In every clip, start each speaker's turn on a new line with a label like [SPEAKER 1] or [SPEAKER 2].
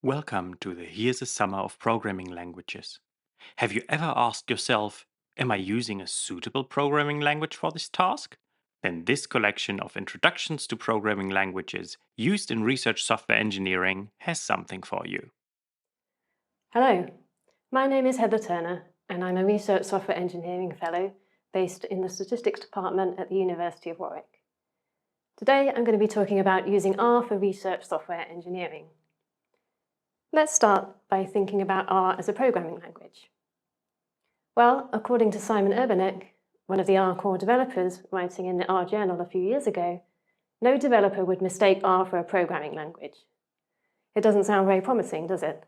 [SPEAKER 1] Welcome to the Here's a Summer of Programming Languages. Have you ever asked yourself, am I using a suitable programming language for this task? Then this collection of introductions to programming languages used in research software engineering has something for you.
[SPEAKER 2] Hello, my name is Heather Turner and I'm a Research Software Engineering Fellow based in the Statistics Department at the University of Warwick. Today I'm going to be talking about using R for research software engineering. Let's start by thinking about R as a programming language. Well, according to Simon Urbanek, one of the R core developers writing in the R journal a few years ago, no developer would mistake R for a programming language. It doesn't sound very promising, does it?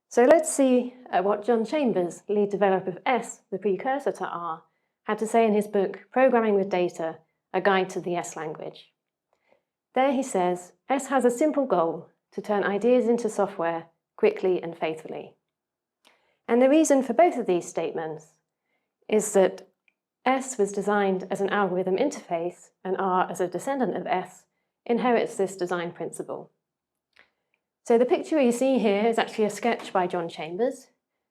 [SPEAKER 2] So let's see what John Chambers, lead developer of S, the precursor to R, had to say in his book, Programming with Data, A Guide to the S Language. There he says, S has a simple goal, to turn ideas into software quickly and faithfully. And the reason for both of these statements is that S was designed as an algorithm interface, and R, as a descendant of S, inherits this design principle. So the picture you see here is actually a sketch by John Chambers,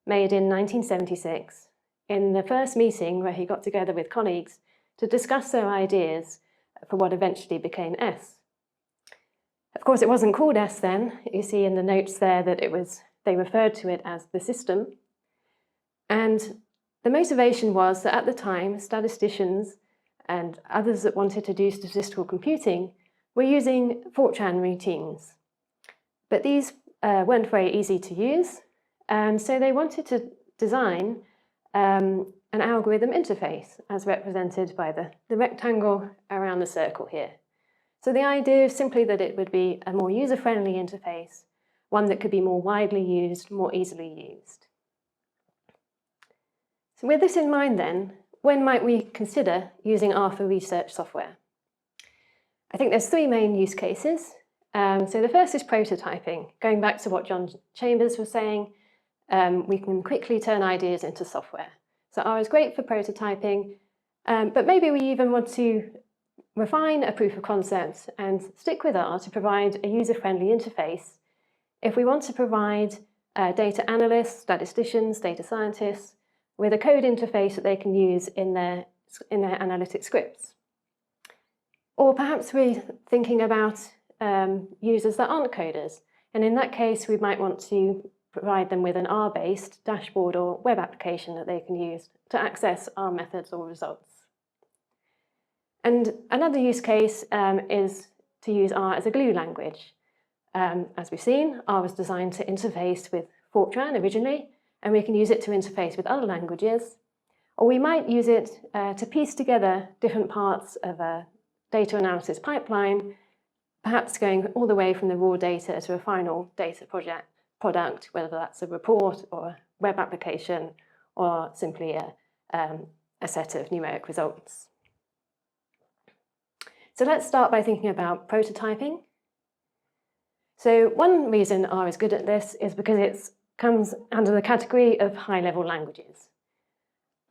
[SPEAKER 2] made in 1976, in the first meeting where he got together with colleagues to discuss their ideas for what eventually became S. Of course, it wasn't called S then. You see in the notes there that they referred to it as the system. And the motivation was that at the time, statisticians and others that wanted to do statistical computing were using Fortran routines. But these weren't very easy to use, and so they wanted to design an algorithm interface as represented by the rectangle around the circle here. So the idea is simply that it would be a more user-friendly interface, one that could be more widely used, more easily used. So with this in mind then, when might we consider using R for research software? I think there's three main use cases. So the first is prototyping. Going back to what John Chambers was saying, we can quickly turn ideas into software. So R is great for prototyping, but maybe we even want to refine a proof of concept and stick with R to provide a user-friendly interface if we want to provide data analysts, statisticians, data scientists with a code interface that they can use in their analytic scripts. Or perhaps we're thinking about users that aren't coders, and in that case we might want to provide them with an R-based dashboard or web application that they can use to access R methods or results. And another use case is to use R as a glue language. As we've seen, R was designed to interface with Fortran originally, and we can use it to interface with other languages. Or we might use it to piece together different parts of a data analysis pipeline, perhaps going all the way from the raw data to a final data product, whether that's a report or a web application or simply a set of numeric results. So let's start by thinking about prototyping. So one reason R is good at this is because it comes under the category of high-level languages.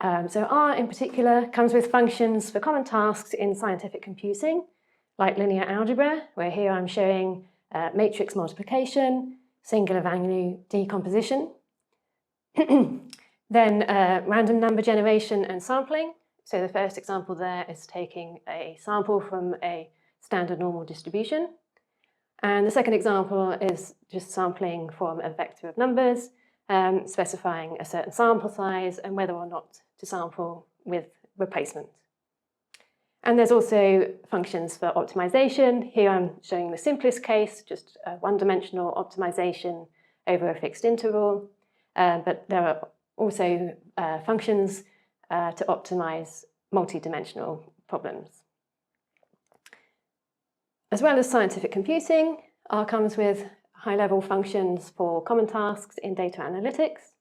[SPEAKER 2] So R in particular comes with functions for common tasks in scientific computing, like linear algebra, where here I'm showing matrix multiplication, singular value decomposition. Then random number generation and sampling. So the first example there is taking a sample from a standard normal distribution. And the second example is just sampling from a vector of numbers, specifying a certain sample size and whether or not to sample with replacement. And there's also functions for optimization. Here I'm showing the simplest case, just a one-dimensional optimization over a fixed interval. But there are also functions to optimize multi-dimensional problems. As well as scientific computing, R comes with high-level functions for common tasks in data analytics,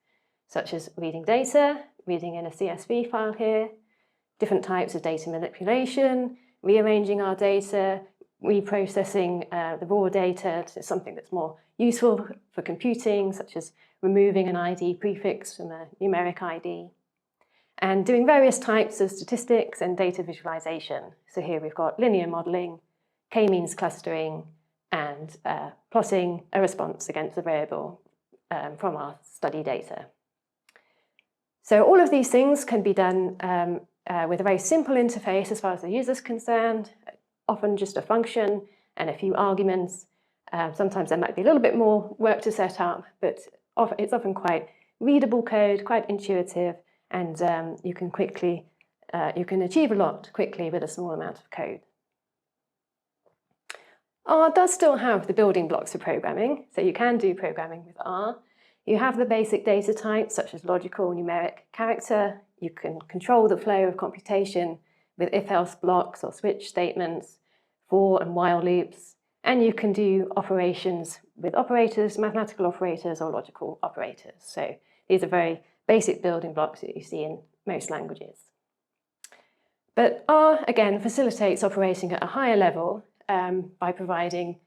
[SPEAKER 2] such as reading data, reading in a CSV file here, different types of data manipulation, rearranging our data, reprocessing the raw data to something that's more useful for computing, such as removing an ID prefix from a numeric ID, and doing various types of statistics and data visualization. So here we've got linear modeling, k-means clustering, and plotting a response against a variable from our study data. So all of these things can be done with a very simple interface as far as the user is concerned, often just a function and a few arguments. Sometimes there might be a little bit more work to set up, but it's often quite readable code, quite intuitive, and you can achieve a lot quickly with a small amount of code. R does still have the building blocks for programming, so you can do programming with R. You have the basic data types such as logical, numeric, character. You can control the flow of computation with if-else blocks or switch statements, for and while loops, and you can do operations with operators, mathematical operators or logical operators. So these are very basic building blocks that you see in most languages. But R, again, facilitates operating at a higher level by providing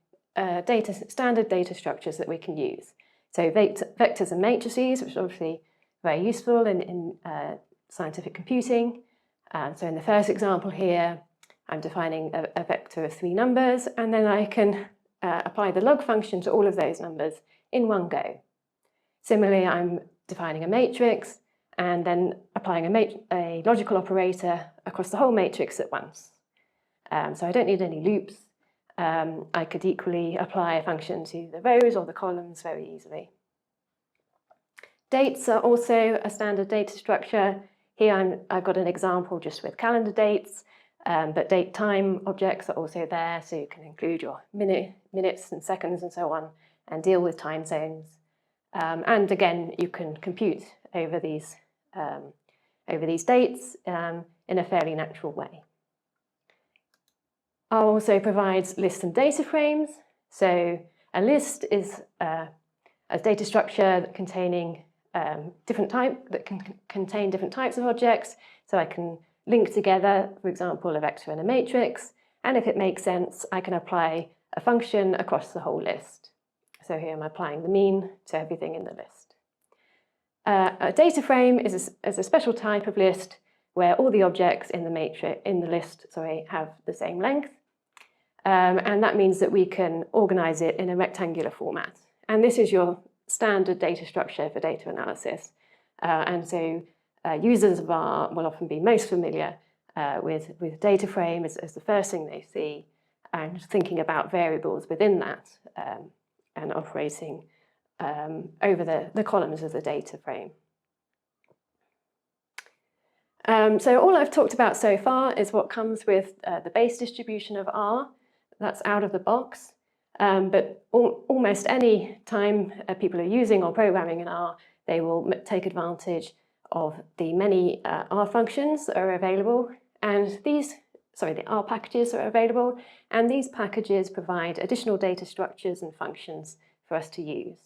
[SPEAKER 2] standard data structures that we can use. So vectors and matrices, which are obviously very useful in scientific computing. So in the first example here, I'm defining a vector of 3 numbers, and then I can apply the log function to all of those numbers in one go. Similarly, I'm defining a matrix and then applying a logical operator across the whole matrix at once. So I don't need any loops. I could equally apply a function to the rows or the columns very easily. Dates are also a standard data structure. Here I've got an example just with calendar dates, but date time objects are also there, so you can include your minutes and seconds and so on, and deal with time zones. And again, you can compute over these dates in a fairly natural way. R also provides lists and data frames. So a list is a data structure containing that can contain different types of objects. So I can link together, for example, a vector and a matrix. And if it makes sense, I can apply a function across the whole list. So here I'm applying the mean to everything in the list. A data frame is a special type of list where all the objects in the list have the same length. And that means that we can organize it in a rectangular format. And this is your standard data structure for data analysis. And so users of R will often be most familiar with data frame as the first thing they see, and thinking about variables within that and operating over the columns of the data frame. So all I've talked about so far is what comes with the base distribution of R. That's out of the box. But almost any time people are using or programming in R, they will take advantage of the many R functions that are available. And the R packages are available. And these packages provide additional data structures and functions for us to use.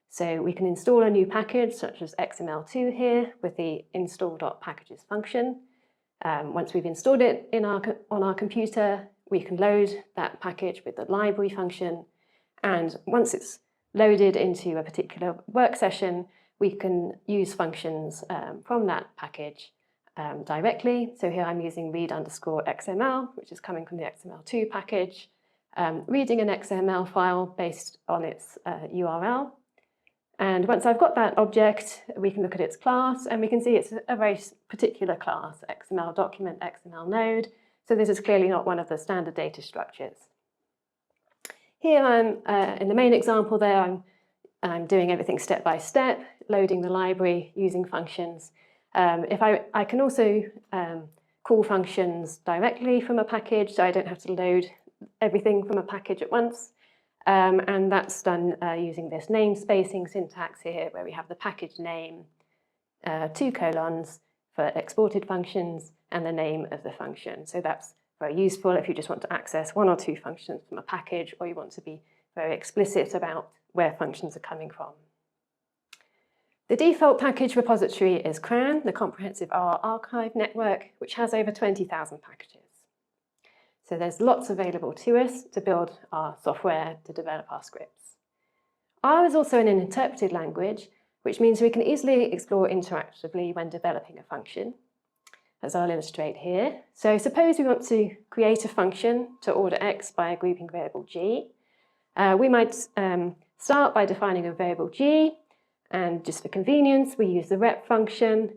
[SPEAKER 2] So we can install a new package, such as XML2 here, with the install.packages function. Once we've installed it on our computer, we can load that package with the library function. And once it's loaded into a particular work session, we can use functions from that package directly. So here I'm using read_XML, which is coming from the XML2 package, reading an XML file based on its URL. And once I've got that object, we can look at its class, and we can see it's a very particular class, XML document, XML node. So this is clearly not one of the standard data structures. Here I'm, in the main example there, I'm doing everything step by step, loading the library, using functions. I can also call functions directly from a package, so I don't have to load everything from a package at once. And that's done using this namespacing syntax here, where we have the package name, 2 colons for exported functions, and the name of the function. So that's very useful if you just want to access 1 or 2 functions from a package, or you want to be very explicit about where functions are coming from. The default package repository is CRAN, the Comprehensive R Archive Network, which has over 20,000 packages. So there's lots available to us to build our software, to develop our scripts. R is also an interpreted language, which means we can easily explore interactively when developing a function, as I'll illustrate here. So suppose we want to create a function to order X by a grouping variable G. We might start by defining a variable g, and just for convenience, we use the rep function.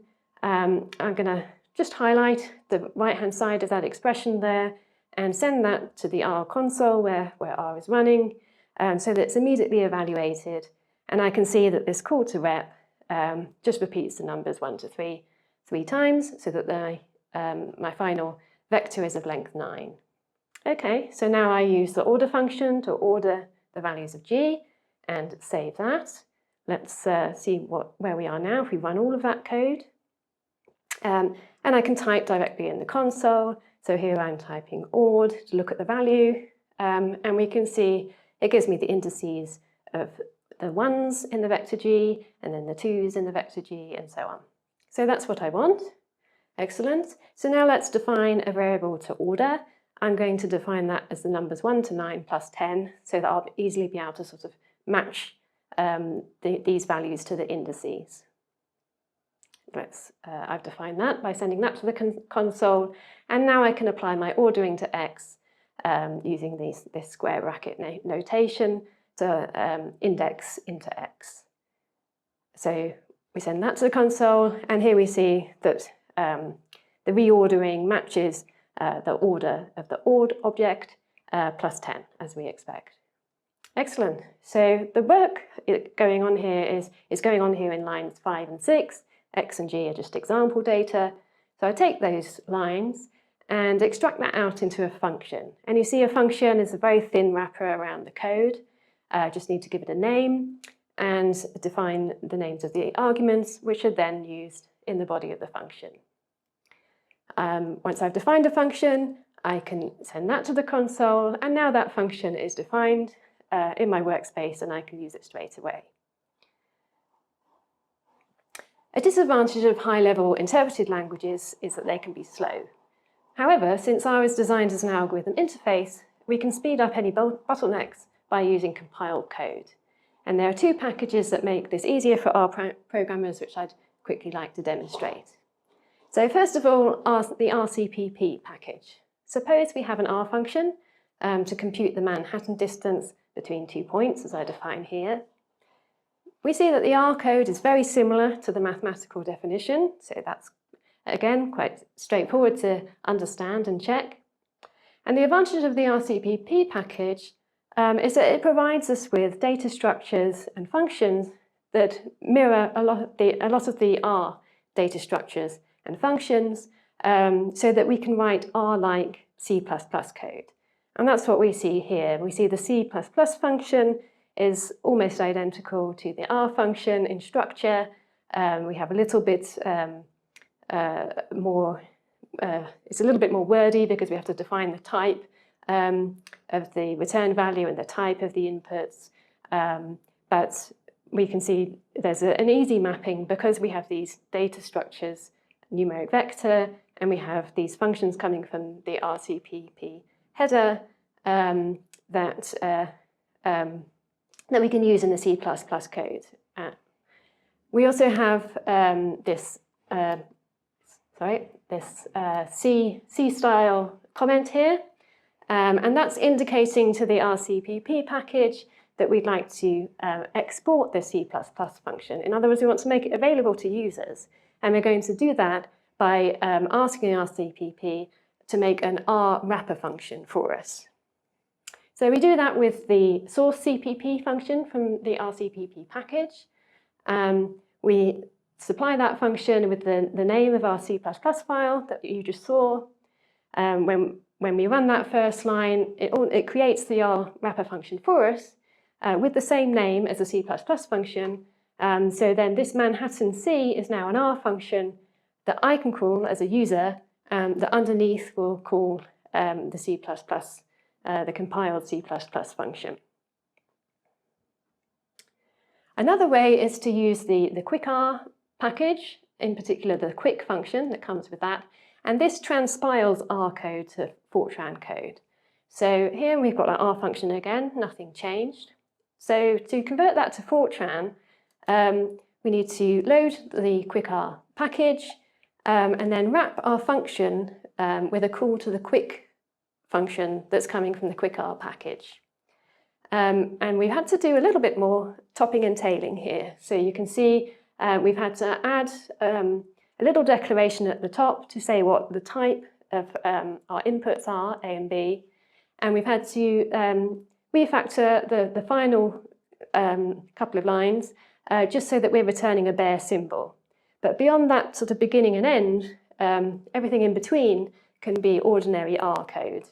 [SPEAKER 2] I'm going to just highlight the right-hand side of that expression there and send that to the R console where R is running, so that it's immediately evaluated. And I can see that this call to rep just repeats the numbers 1 to 3 three times, so that my final vector is of length 9. Okay, so now I use the order function to order the values of g and save that. Let's see where we are now if we run all of that code. And I can type directly in the console. So here I'm typing ord to look at the value, and we can see it gives me the indices of the 1s in the vector g, and then the 2s in the vector g, and so on. So that's what I want. Excellent. So now let's define a variable to order. I'm going to define that as the numbers 1 to 9 plus 10, so that I'll easily be able to sort of match these values to the indices. I've defined that by sending that to the console, and now I can apply my ordering to x using this square bracket notation to index into x. So we send that to the console, and here we see that the reordering matches the order of the ord object plus 10, as we expect. Excellent. So the work going on here is going on here in lines 5 and 6. X and G are just example data. So I take those lines and extract that out into a function. And you see a function is a very thin wrapper around the code. Just need to give it a name and define the names of the arguments, which are then used in the body of the function. Once I've defined a function, I can send that to the console, and now that function is defined in my workspace, and I can use it straight away. A disadvantage of high-level interpreted languages is that they can be slow. However, since R is designed as an algorithm interface, we can speed up any bottlenecks by using compiled code. And there are two packages that make this easier for R programmers, which I'd quickly like to demonstrate. So first of all, the RCPP package. Suppose we have an R function to compute the Manhattan distance between 2 points, as I define here. We see that the R code is very similar to the mathematical definition, so that's, again, quite straightforward to understand and check. And the advantage of the RCPP package is that it provides us with data structures and functions that mirror a lot of the R data structures and functions, so that we can write R-like C++ code. And that's what we see here. We see the C++ function is almost identical to the R function in structure. We have a little bit more, it's a little bit more wordy because we have to define the type of the return value and the type of the inputs. But we can see there's an easy mapping because we have these data structures, numeric vector, and we have these functions coming from the RCPP header that we can use in the C++ code. We also have this C-style comment here, and that's indicating to the RCPP package that we'd like to export the C++ function. In other words, we want to make it available to users, and we're going to do that by asking RCPP to make an R wrapper function for us. So we do that with the source CPP function from the RCPP package. We supply that function with the name of our C++ file that you just saw. When we run that first line, it creates the R wrapper function for us with the same name as the C++ function. So then this Manhattan C is now an R function that I can call as a user, that underneath will call the C++, the compiled C++ function. Another way is to use the quickr package, in particular the quick function that comes with that, and this transpiles R code to Fortran code. So here we've got our R function again, nothing changed. So to convert that to Fortran, we need to load the quickr package and then wrap our function with a call to the quick function that's coming from the quickr package. And we've had to do a little bit more topping and tailing here. So you can see we've had to add a little declaration at the top to say what the type of our inputs are, A and B. And we've had to refactor the final couple of lines just so that we're returning a bare symbol. But beyond that sort of beginning and end, everything in between can be ordinary R code.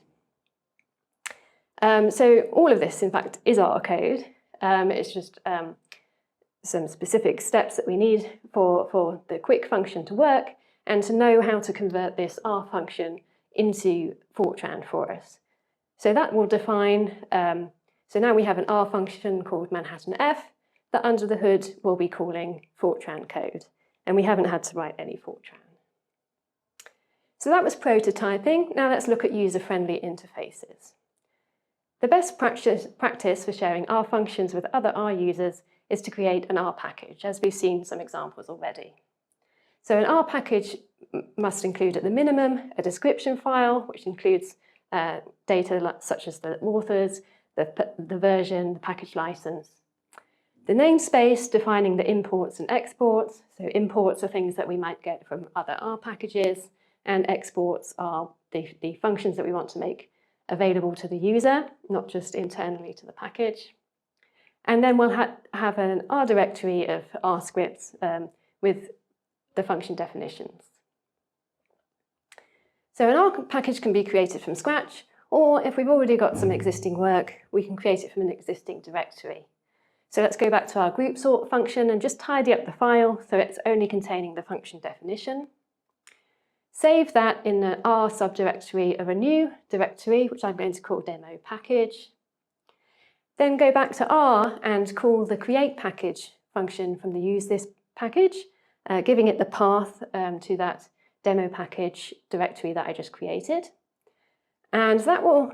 [SPEAKER 2] So all of this, in fact, is R code. It's just some specific steps that we need for the quick function to work and to know how to convert this R function into Fortran for us. So that will define, so now we have an R function called Manhattan F that under the hood we'll be calling Fortran code. And we haven't had to write any Fortran. So that was prototyping. Now let's look at user-friendly interfaces. The best practice for sharing R functions with other R users is to create an R package, as we've seen some examples already. So an R package must include at the minimum a description file, which includes data such as the authors, the version, the package license. The namespace defining the imports and exports. So imports are things that we might get from other R packages, and exports are the functions that we want to make available to the user, not just internally to the package. And then we'll have an R directory of R scripts with the function definitions. So an R package can be created from scratch, or if we've already got some existing work, we can create it from an existing directory. So let's go back to our group sort function and just tidy up the file so it's only containing the function definition. Save that in the R subdirectory of a new directory, which I'm going to call demo package. Then go back to R and call the create package function from the use this package, giving it the path to that demo package directory that I just created. And that will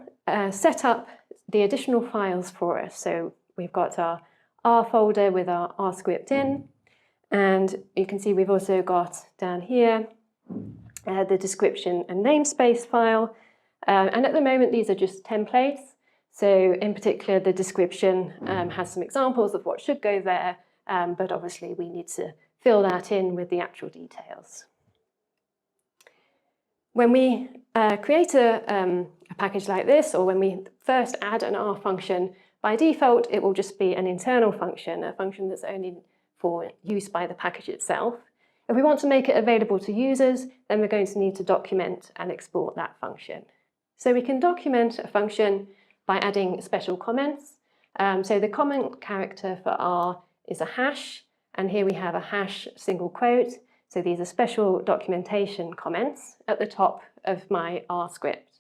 [SPEAKER 2] set up the additional files for us. So we've got our R folder with our R script in, and you can see we've also got down here the description and namespace file. And at the moment, these are just templates. So in particular, the description has some examples of what should go there, but obviously we need to fill that in with the actual details. When we create a package like this, or when we first add an R function, by default, it will just be an internal function, a function that's only for use by the package itself. If we want to make it available to users, then we're going to need to document and export that function. So we can document a function by adding special comments. So the comment character for R is a hash, and here we have a hash single quote. So these are special documentation comments at the top of my R script.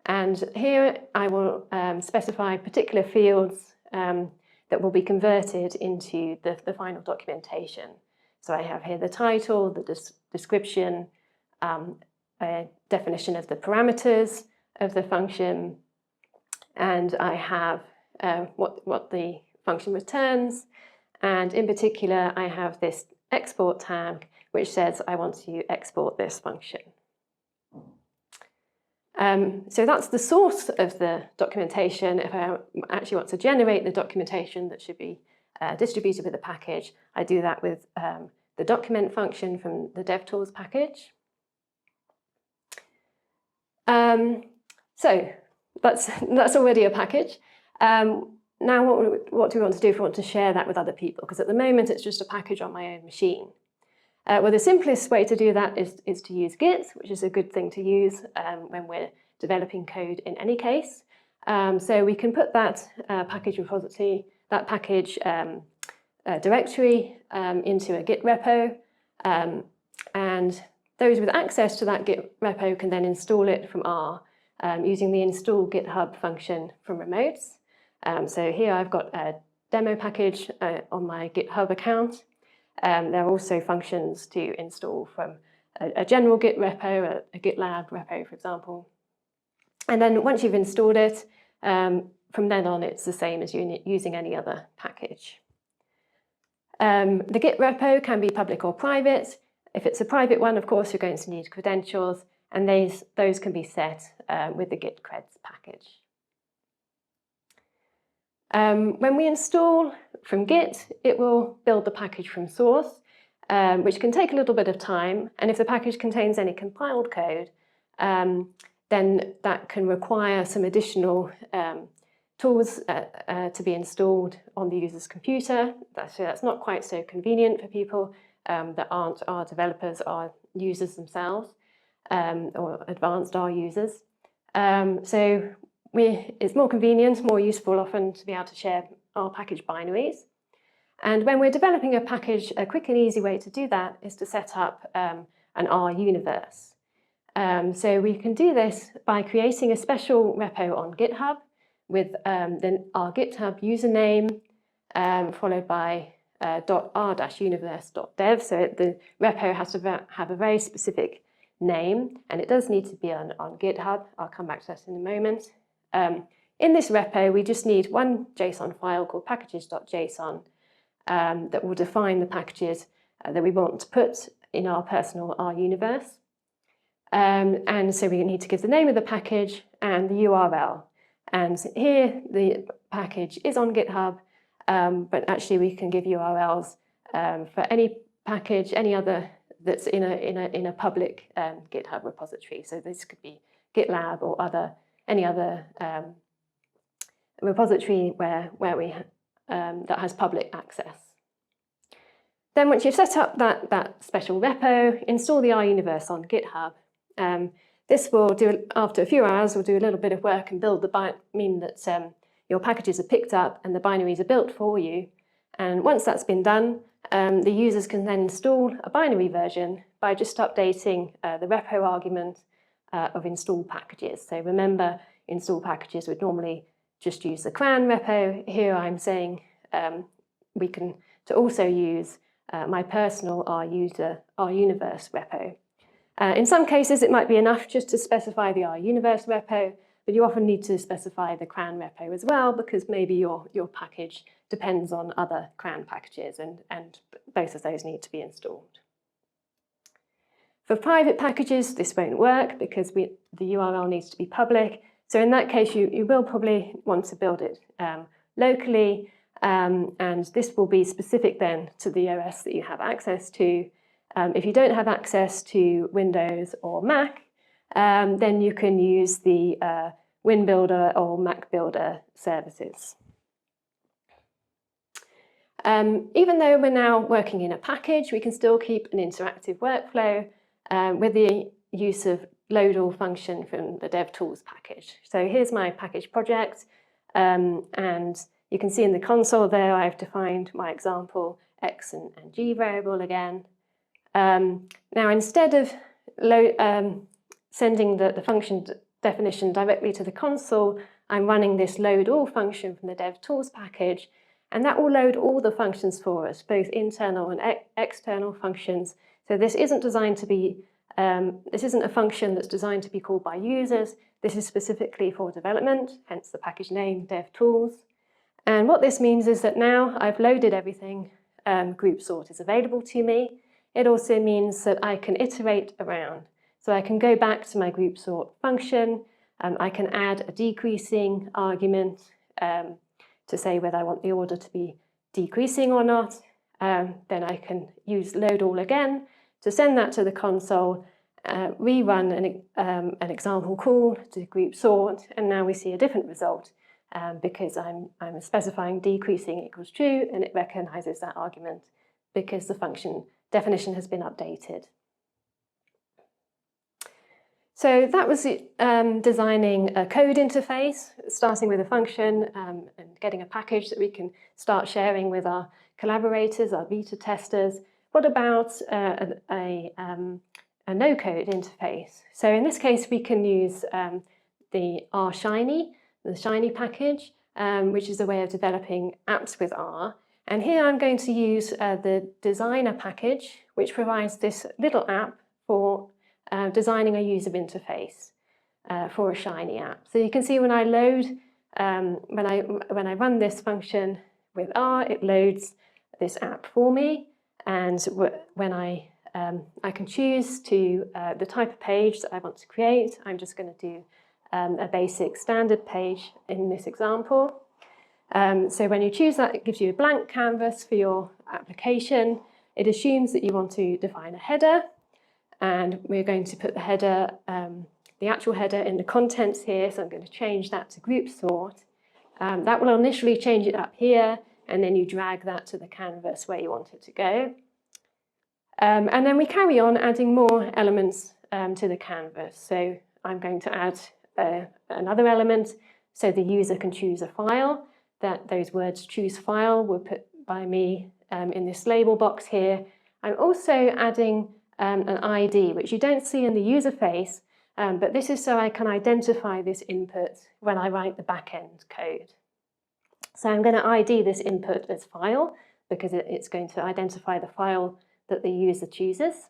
[SPEAKER 2] And here I will specify particular fields that will be converted into the final documentation. So I have here the title, the description, a definition of the parameters of the function, and I have what the function returns. And in particular, I have this export tag, which says I want to export this function. So that's the source of the documentation. If I actually want to generate the documentation that should be distributed with the package, I do that with the document function from the DevTools package. So that's already a package. Now what do we want to do if we want to share that with other people? Because at the moment it's just a package on my own machine. Well, the simplest way to do that is to use Git, which is a good thing to use when we're developing code in any case. So we can put that package repository, that package directory into a Git repo, and those with access to that Git repo can then install it from R using the install GitHub function from remotes. So here I've got a demo package on my GitHub account. There are also functions to install from a general Git repo, a GitLab repo, for example. And then once you've installed it, from then on, it's the same as using any other package. The Git repo can be public or private. If it's a private one, of course, you're going to need credentials, and those can be set with the Git creds package. When we install from Git, it will build the package from source, which can take a little bit of time. And if the package contains any compiled code, then that can require some additional tools to be installed on the user's computer. So that's not quite so convenient for people that aren't R developers, are users themselves, or advanced R users. So it's more convenient, more useful often to be able to share R package binaries. And when we're developing a package, a quick and easy way to do that is to set up an R universe. So we can do this by creating a special repo on GitHub with then our GitHub username followed by .r-universe.dev. So the repo has to have a very specific name, and it does need to be on GitHub. I'll come back to that in a moment. In this repo, we just need one JSON file called packages.json that will define the packages that we want to put in our personal R universe. And so we need to give the name of the package and the URL. And here the package is on GitHub, but actually we can give URLs for any package, any other that's in a public GitHub repository. So this could be GitLab or any other repository where we that has public access. Then once you've set up that special repo, install the R universe on GitHub. This will do, after a few hours, will do a little bit of work and build mean that your packages are picked up and the binaries are built for you. And once that's been done, the users can then install a binary version by just updating the repo argument of install packages. So remember, install packages would normally just use the CRAN repo. Here I'm saying we can to also use my personal R universe repo. In some cases, it might be enough just to specify the R universe repo, but you often need to specify the CRAN repo as well, because maybe your package depends on other CRAN packages, and both of those need to be installed. For private packages, this won't work because the URL needs to be public. So in that case, you will probably want to build it locally, and this will be specific then to the OS that you have access to. If you don't have access to Windows or Mac, then you can use the WinBuilder or MacBuilder services. Even though we're now working in a package, we can still keep an interactive workflow with the use of load all function from the DevTools package. So here's my package project, and you can see in the console there I've defined my example X and G variable again. Now instead of sending the function definition directly to the console, I'm running this load all function from the DevTools package, and that will load all the functions for us, both internal and external functions. So this isn't designed to be, this isn't a function that's designed to be called by users. This is specifically for development, hence the package name DevTools. And what this means is that now I've loaded everything, group sort is available to me. It also means that I can iterate around. So I can go back to my group sort function, I can add a decreasing argument to say whether I want the order to be decreasing or not. Then I can use load all again to send that to the console, rerun an example call to group sort, and now we see a different result because I'm specifying decreasing equals true, and it recognizes that argument because the function definition has been updated. So that was designing a code interface, starting with a function and getting a package that we can start sharing with our collaborators, our beta testers. What about a no-code interface? So in this case, we can use the R-Shiny, the Shiny package, which is a way of developing apps with R. And here I'm going to use the designer package, which provides this little app for designing a user interface for a Shiny app. So you can see when I load, when I run this function with R, it loads this app for me. And when I can choose to the type of page that I want to create. I'm just going to do a basic standard page in this example. So when you choose that, it gives you a blank canvas for your application. It assumes that you want to define a header, and we're going to put the header, the actual header, in the contents here. So I'm going to change that to group sort. That will initially change it up here, and then you drag that to the canvas where you want it to go. And then we carry on adding more elements to the canvas. So I'm going to add another element so the user can choose a file. That those words choose file were put by me in this label box here. I'm also adding an ID, which you don't see in the user face, but this is so I can identify this input when I write the back-end code. So I'm going to ID this input as file because it's going to identify the file that the user chooses.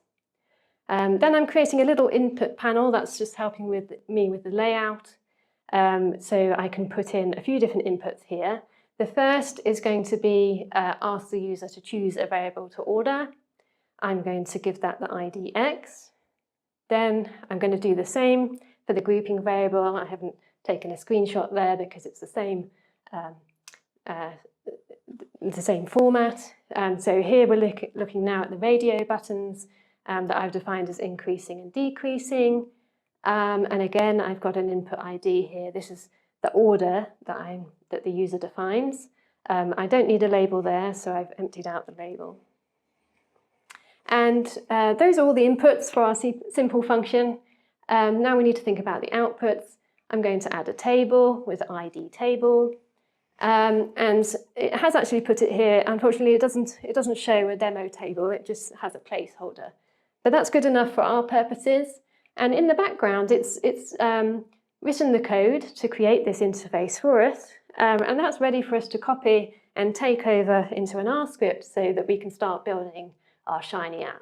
[SPEAKER 2] Then I'm creating a little input panel that's just helping me with the layout. So I can put in a few different inputs here. The first is going to be ask the user to choose a variable to order. I'm going to give that the ID X. Then I'm going to do the same for the grouping variable. I haven't taken a screenshot there because it's the same format. So here we're looking now at the radio buttons that I've defined as increasing and decreasing. And again, I've got an input ID here. This is the order that the user defines. I don't need a label there, so I've emptied out the label. And those are all the inputs for our simple function. Now we need to think about the outputs. I'm going to add a table with ID table. And it has actually put it here. Unfortunately, it doesn't show a demo table. It just has a placeholder. But that's good enough for our purposes. And in the background, it's written the code to create this interface for us. And that's ready for us to copy and take over into an R script so that we can start building our Shiny app.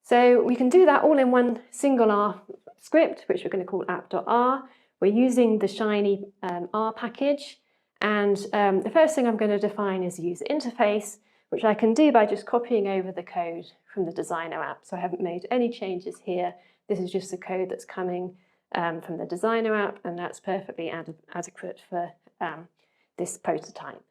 [SPEAKER 2] So we can do that all in one single R script, which we're going to call app.r. We're using the Shiny R package. And the first thing I'm going to define is the user interface, which I can do by just copying over the code from the designer app. So I haven't made any changes here. This is just the code that's coming from the designer app, and that's perfectly adequate for this prototype.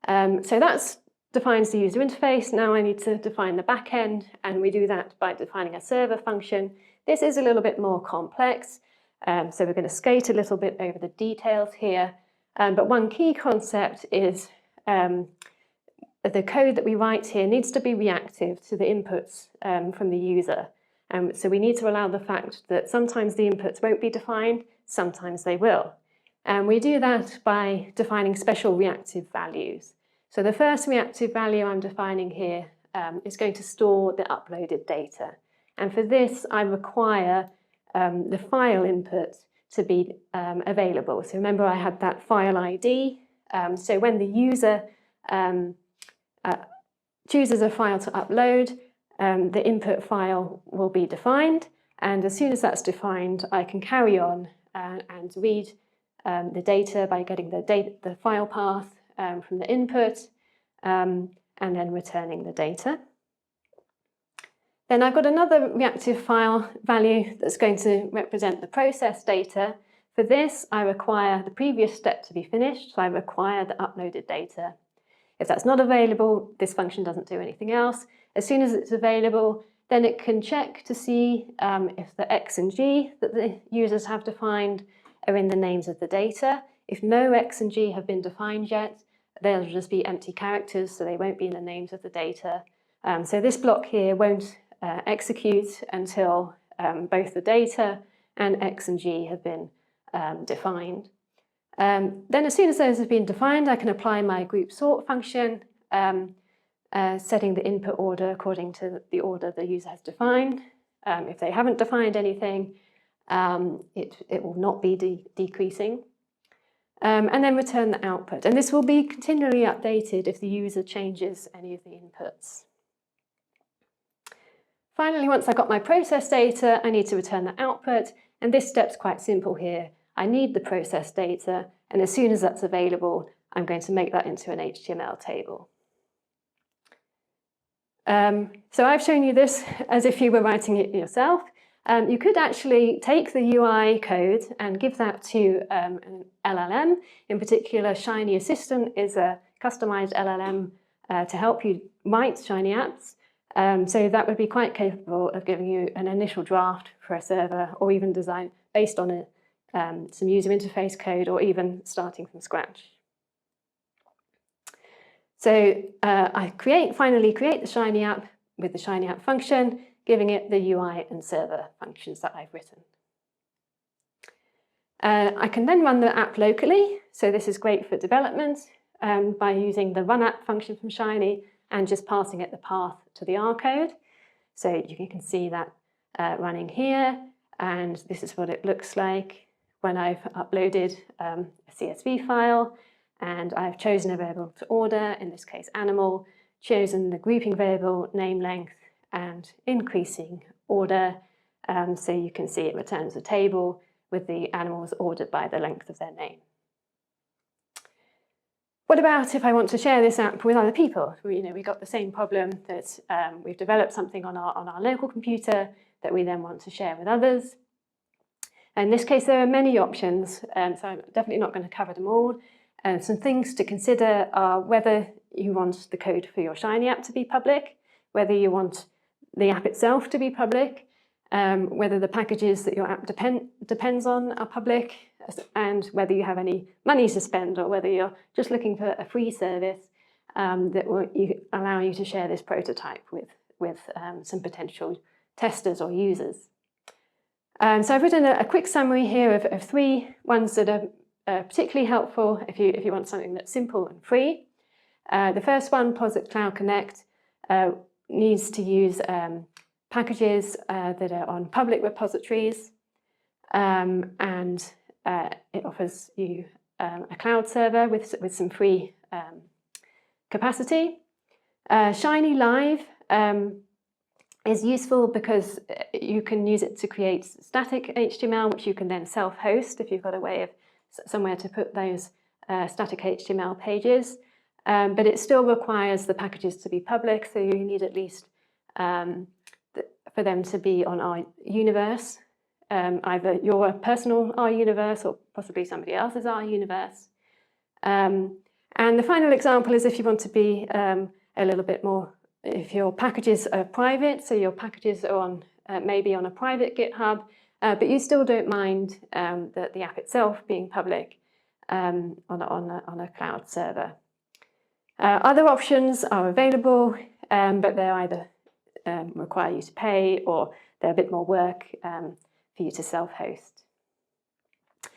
[SPEAKER 2] So that defines the user interface. Now I need to define the backend, and we do that by defining a server function. This is a little bit more complex. So we're going to skate a little bit over the details here. But one key concept is the code that we write here needs to be reactive to the inputs from the user. So we need to allow the fact that sometimes the inputs won't be defined, sometimes they will. And we do that by defining special reactive values. So the first reactive value I'm defining here is going to store the uploaded data. And for this, I require the file input to be available. So remember I had that file ID. So when the user chooses a file to upload, the input file will be defined. And as soon as that's defined, I can carry on and read the data by getting the file path from the input and then returning the data. Then I've got another reactive file value that's going to represent the process data. For this, I require the previous step to be finished, so I require the uploaded data. If that's not available, this function doesn't do anything else. As soon as it's available, then it can check to see if the X and G that the users have defined are in the names of the data. If no X and G have been defined yet, they'll just be empty characters, so they won't be in the names of the data. So this block here won't execute until both the data and X and G have been defined. Then as soon as those have been defined, I can apply my group sort function, setting the input order according to the order the user has defined. If they haven't defined anything, it will not be decreasing. And then return the output. And this will be continually updated if the user changes any of the inputs. Finally, once I've got my process data, I need to return the output. And this step's quite simple here. I need the process data, and as soon as that's available, I'm going to make that into an HTML table. So I've shown you this as if you were writing it yourself. You could actually take the UI code and give that to an LLM. In particular, Shiny Assistant is a customized LLM to help you write Shiny apps. So that would be quite capable of giving you an initial draft for a server, or even design based on some user interface code, or even starting from scratch. So I finally create the Shiny app with the Shiny app function, giving it the UI and server functions that I've written. I can then run the app locally. So this is great for development by using the run app function from Shiny and just passing it the path to the R code. So you can see that running here, and this is what it looks like when I've uploaded a CSV file, and I've chosen a variable to order, in this case animal, chosen the grouping variable name length and increasing order, so you can see it returns a table with the animals ordered by the length of their name. What about if I want to share this app with other people? We got the same problem that we've developed something on our local computer that we then want to share with others. In this case, there are many options, so I'm definitely not going to cover them all. Some things to consider are whether you want the code for your Shiny app to be public, whether you want the app itself to be public, whether the packages that your app depends on are public, and whether you have any money to spend, or whether you're just looking for a free service that will allow you to share this prototype with some potential testers or users. So I've written a quick summary here of 3 ones that are particularly helpful if you want something that's simple and free. The first one, Posit Cloud Connect, needs to use packages that are on public repositories, and it offers you a cloud server with some free capacity. Shiny Live is useful because you can use it to create static HTML, which you can then self-host if you've got a way of somewhere to put those static HTML pages. But it still requires the packages to be public, so you need at least for them to be on our universe, either your personal R universe or possibly somebody else's R universe. And the final example is if you want to be a little bit more, if your packages are private, so your packages are on maybe on a private GitHub, but you still don't mind the app itself being public on a cloud server. Other options are available, but they're either require you to pay, or they're a bit more work for you to self-host.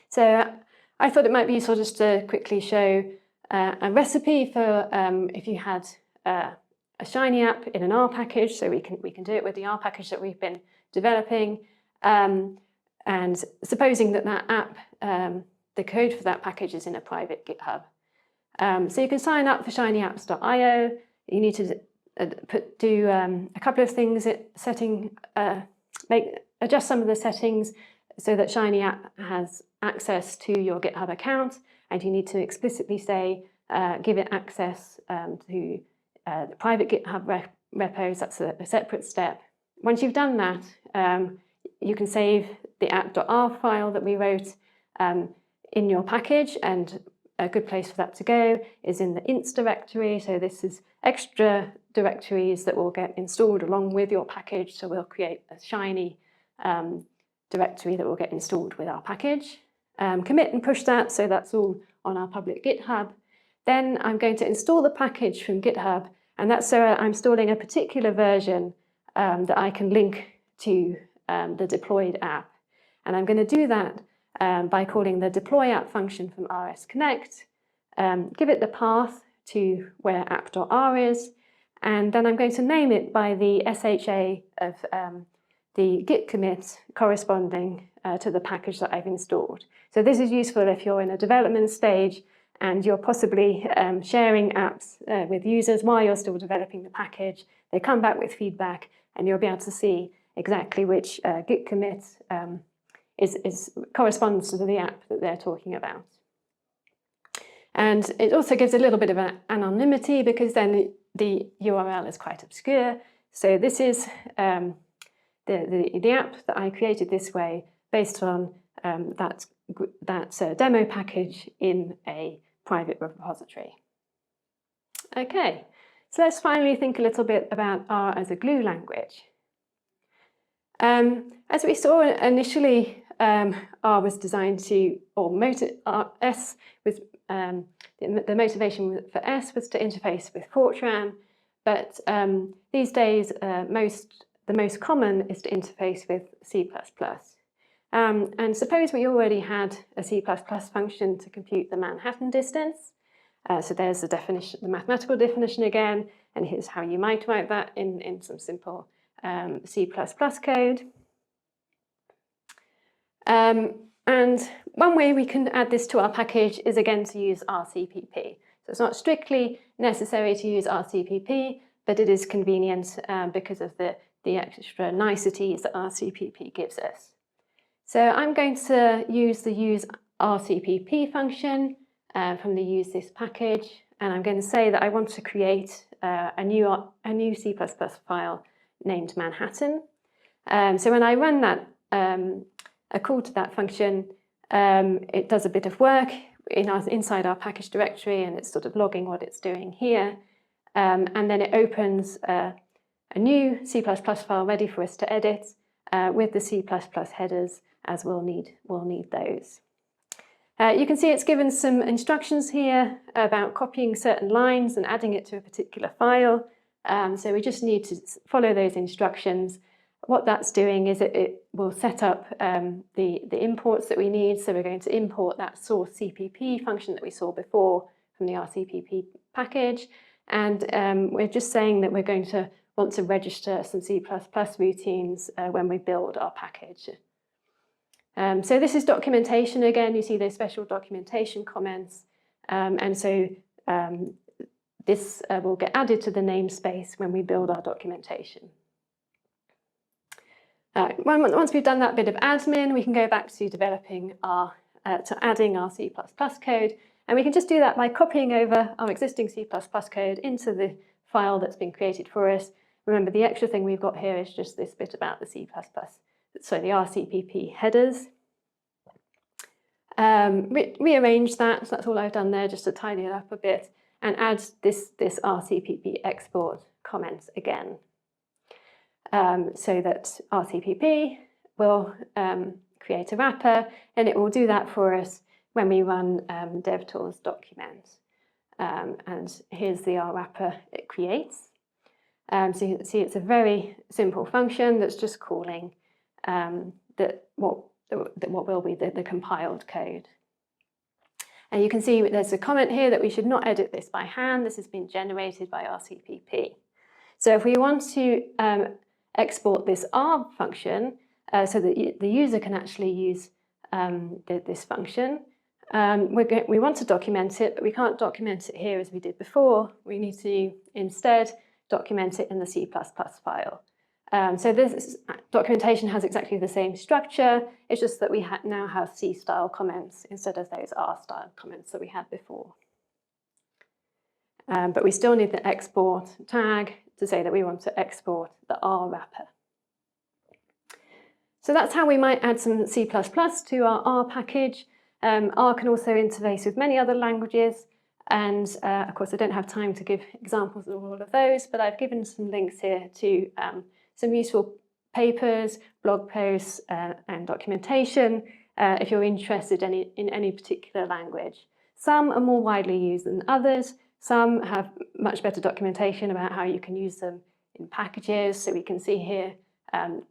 [SPEAKER 2] So I thought it might be useful just to quickly show a recipe for if you had a Shiny app in an R package. So we can do it with the R package that we've been developing, and supposing that app, the code for that package is in a private GitHub. So you can sign up for shinyapps.io. You need to do a couple of things, adjust some of the settings so that Shiny app has access to your GitHub account, and you need to explicitly say, give it access to the private GitHub repos. That's a separate step. Once you've done that, you can save the app.r file that we wrote in your package, and a good place for that to go is in the inst directory. So this is extra directories that will get installed along with your package. So we'll create a Shiny directory that will get installed with our package. Commit and push that, so that's all on our public GitHub. Then I'm going to install the package from GitHub, and that's so I'm installing a particular version that I can link to the deployed app. And I'm going to do that by calling the deploy app function from rsconnect, give it the path to where app.r is, and then I'm going to name it by the SHA of the git commit corresponding to the package that I've installed. So this is useful if you're in a development stage and you're possibly sharing apps with users while you're still developing the package. They come back with feedback, and you'll be able to see exactly which git commit corresponds to the app that they're talking about. And it also gives a little bit of anonymity, because then the URL is quite obscure. So this is the app that I created this way based on that demo package in a private repository. Okay, so let's finally think a little bit about R as a glue language. As we saw initially, R was designed to, S was, the motivation for S was to interface with Fortran, but these days the most common is to interface with C++. And suppose we already had a C++ function to compute the Manhattan distance. So there's the definition, the mathematical definition again, and here's how you might write that in some simple C++ code. And one way we can add this to our package is again to use RCPP. So it's not strictly necessary to use RCPP, but it is convenient because of the extra niceties that RCPP gives us. So I'm going to use the use RCPP function from the use this package, and I'm going to say that I want to create a new C++ file named Manhattan. So when I run that a call to that function, it does a bit of work inside our package directory, and it's sort of logging what it's doing here, and then it opens a new C++ file ready for us to edit with the C++ headers, as we'll need those. You can see it's given some instructions here about copying certain lines and adding it to a particular file. So we just need to follow those instructions. What that's doing is it will set up the imports that we need. So we're going to import that source CPP function that we saw before from the RCPP package. And we're just saying that we're going to want to register some C++ routines when we build our package. So this is documentation again. You see those special documentation comments. And so this will get added to the namespace when we build our documentation. Once we've done that bit of admin, we can go back to developing to adding our C++ code. And we can just do that by copying over our existing C++ code into the file that's been created for us. Remember, the extra thing we've got here is just this bit about the the RCPP headers. Rearrange that, so that's all I've done there, just to tidy it up a bit, and add this RCPP export comment again. So that RCPP will create a wrapper, and it will do that for us when we run devtools document. And here's the R wrapper it creates. So you can see it's a very simple function that's just calling what will be the compiled code. And you can see there's a comment here that we should not edit this by hand. This has been generated by RCPP. So if we want to export this R function so that the user can actually use this function, we want to document it, but we can't document it here as we did before. We need to instead document it in the C++ file. So this documentation has exactly the same structure. It's just that we now have C-style comments instead of those R-style comments that we had before. But we still need the export tag to say that we want to export the R wrapper. So that's how we might add some C++ to our R package. R can also interface with many other languages. And of course, I don't have time to give examples of all of those, but I've given some links here to some useful papers, blog posts, and documentation if you're interested in any particular language. Some are more widely used than others. Some have much better documentation about how you can use them in packages. So we can see here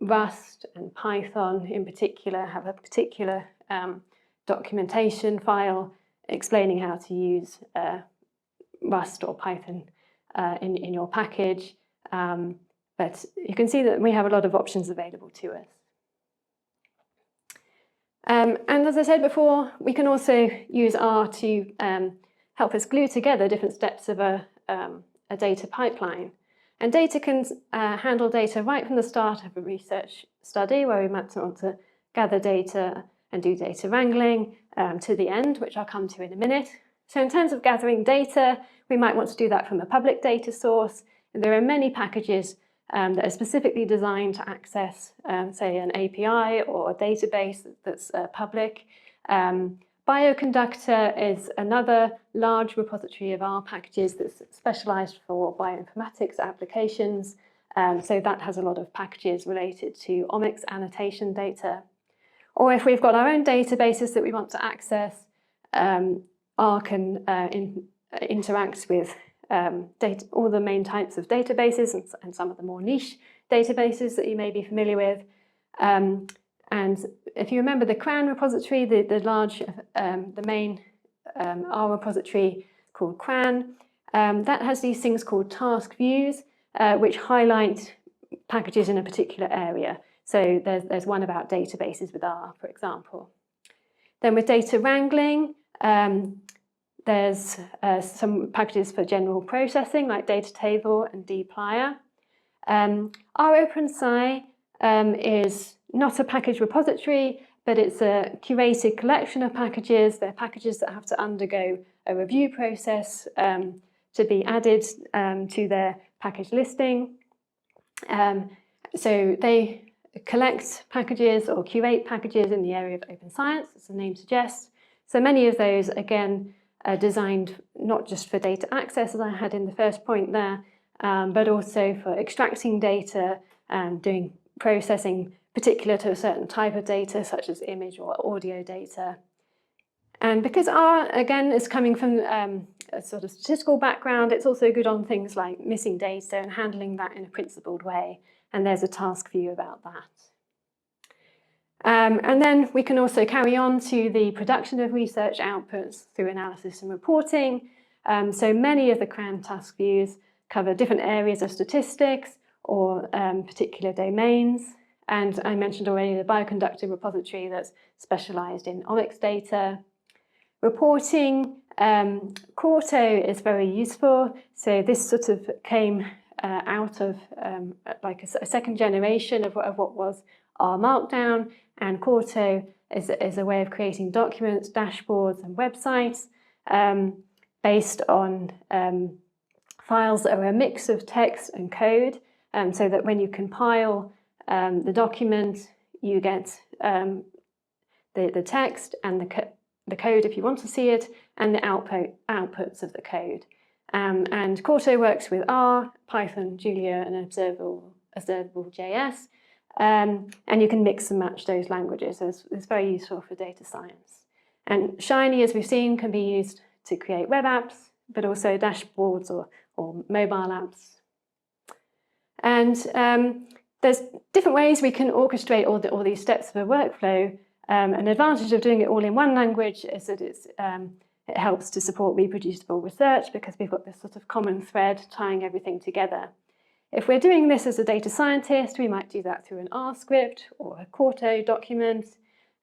[SPEAKER 2] Rust and Python in particular have a particular documentation file explaining how to use Rust or Python in your package. But you can see that we have a lot of options available to us. And as I said before, we can also use R to help us glue together different steps of a data pipeline. And data can handle data right from the start of a research study, where we might want to gather data and do data wrangling, to the end, which I'll come to in a minute. So in terms of gathering data, we might want to do that from a public data source. And there are many packages that are specifically designed to access, say, an API or a database that's public. Bioconductor is another large repository of R packages that's specialized for bioinformatics applications. So that has a lot of packages related to omics annotation data. Or if we've got our own databases that we want to access, R can interact with all the main types of databases and some of the more niche databases that you may be familiar with. And if you remember the CRAN repository, the main R repository called CRAN, that has these things called task views, which highlight packages in a particular area. So there's one about databases with R, for example. Then with data wrangling, there's some packages for general processing like data table and dplyr. ROpenSci is not a package repository, but it's a curated collection of packages. They're packages that have to undergo a review process to be added to their package listing. So they collect packages or curate packages in the area of open science, as the name suggests. So many of those, again, are designed not just for data access, as I had in the first point there, but also for extracting data and doing processing particular to a certain type of data, such as image or audio data. And because R, again, is coming from a sort of statistical background, it's also good on things like missing data and handling that in a principled way. And there's a task view about that. And then we can also carry on to the production of research outputs through analysis and reporting. So many of the CRAN task views cover different areas of statistics or particular domains. And I mentioned already the bioconductor repository that's specialized in omics data. Reporting, Quarto is very useful. So this sort of came out of like a second generation of what was R Markdown, and Quarto is a way of creating documents, dashboards, and websites based on files that are a mix of text and code, so that when you compile the document, you get the text and the code if you want to see it, and the outputs of the code. And Quarto works with R, Python, Julia, and Observable.js, and you can mix and match those languages. So it's very useful for data science. And Shiny, as we've seen, can be used to create web apps, but also dashboards or mobile apps. And there's different ways we can orchestrate all these steps of a workflow. An advantage of doing it all in one language is that it helps to support reproducible research because we've got this sort of common thread tying everything together. If we're doing this as a data scientist, we might do that through an R script or a Quarto document.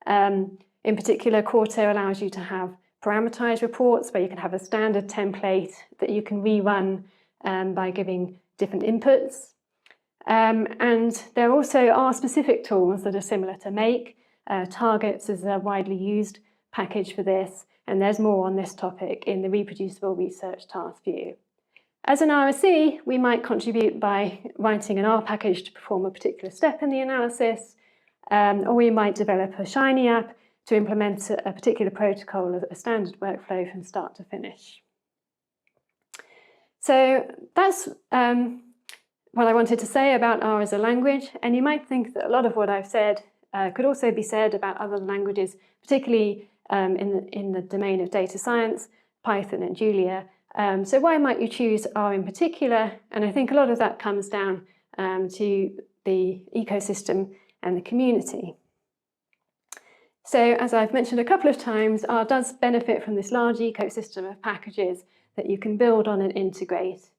[SPEAKER 2] In particular, Quarto allows you to have parameterized reports where you can have a standard template that you can rerun by giving different inputs. And there are also R-specific tools that are similar to Make. Targets is a widely used package for this, and there's more on this topic in the reproducible research task view. As an RSE, we might contribute by writing an R package to perform a particular step in the analysis, or we might develop a Shiny app to implement a particular protocol, a standard workflow from start to finish. So that's what I wanted to say about R as a language, and you might think that a lot of what I've said could also be said about other languages, particularly in the domain of data science, Python and Julia. So why might you choose R in particular? And I think a lot of that comes down to the ecosystem and the community. So as I've mentioned a couple of times, R does benefit from this large ecosystem of packages that you can build on and integrate.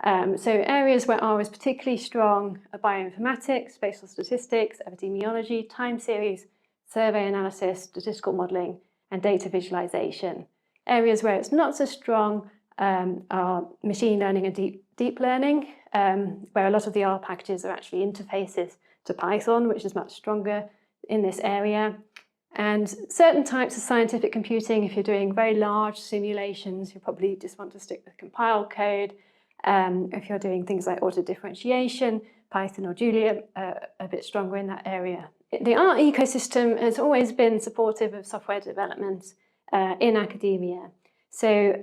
[SPEAKER 2] So areas where R is particularly strong are bioinformatics, spatial statistics, epidemiology, time series, survey analysis, statistical modeling, and data visualization. Areas where it's not so strong are machine learning and deep learning, where a lot of the R packages are actually interfaces to Python, which is much stronger in this area. And certain types of scientific computing, if you're doing very large simulations, you probably just want to stick with compiled code. If you're doing things like auto differentiation, Python or Julia are a bit stronger in that area. The R ecosystem has always been supportive of software development in academia. So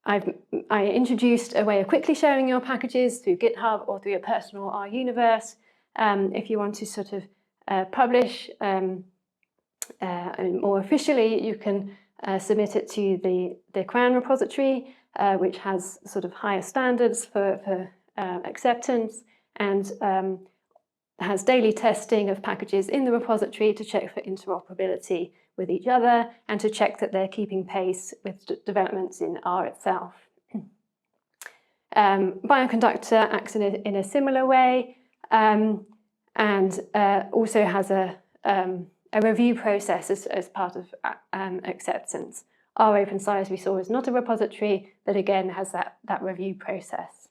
[SPEAKER 2] I introduced a way of quickly sharing your packages through GitHub or through your personal R universe. If you want to sort of publish more officially, you can submit it to the CRAN repository, which has sort of higher standards for acceptance, and has daily testing of packages in the repository to check for interoperability with each other and to check that they're keeping pace with developments in R itself. Bioconductor acts in a similar way, and also has a review process as part of acceptance. R OpenSci, as we saw, is not a repository, but again has that review process.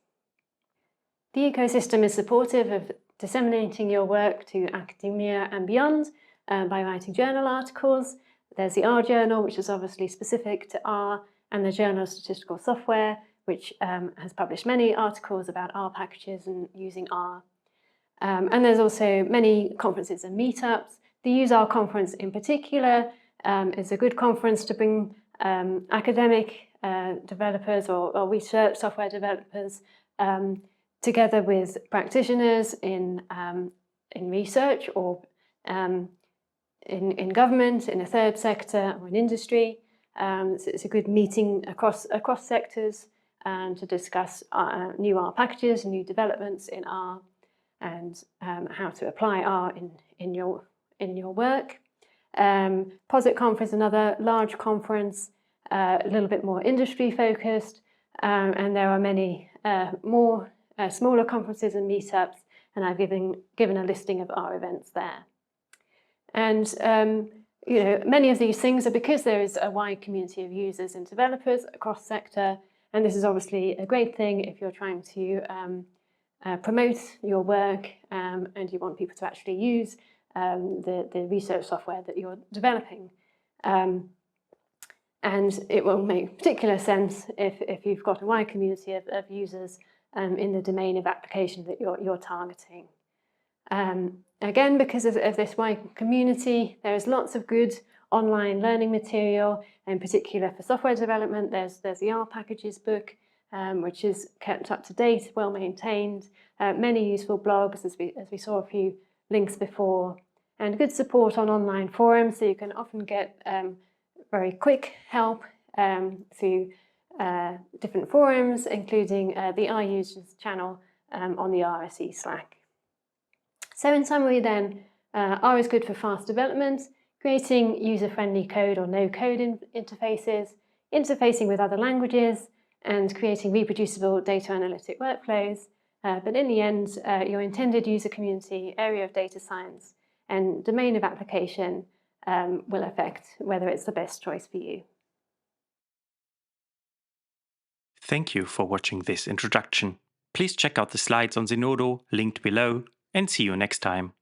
[SPEAKER 2] The ecosystem is supportive of disseminating your work to academia and beyond by writing journal articles. There's the R Journal, which is obviously specific to R, and the Journal of Statistical Software, which has published many articles about R packages and using R. And there's also many conferences and meetups. The Use R conference in particular is a good conference to bring academic developers or research software developers together with practitioners in research or in government, in the third sector or in industry. So it's a good meeting across sectors to discuss new R packages, new developments in R, and how to apply R in your work. POSIT Conf is another large conference, a little bit more industry focused, and there are many more smaller conferences and meetups, and I've given a listing of our events there. And many of these things are because there is a wide community of users and developers across sector, and this is obviously a great thing if you're trying to promote your work and you want people to actually use the research software that you're developing. And it will make particular sense if you've got a wide community of users in the domain of application that you're targeting. Again, because of this wide community, there is lots of good online learning material, in particular for software development. There's the R packages book, which is kept up to date, well maintained, many useful blogs, as we saw a few links before, and good support on online forums, so you can often get very quick help through different forums, including the R users channel on the RSE Slack. So in summary then, R is good for fast development, creating user-friendly code or no-code interfaces, interfacing with other languages, and creating reproducible data analytic workflows. But in the end, your intended user community, area of data science, and domain of application will affect whether it's the best choice for you.
[SPEAKER 1] Thank you for watching this introduction. Please check out the slides on Zenodo, linked below, and see you next time.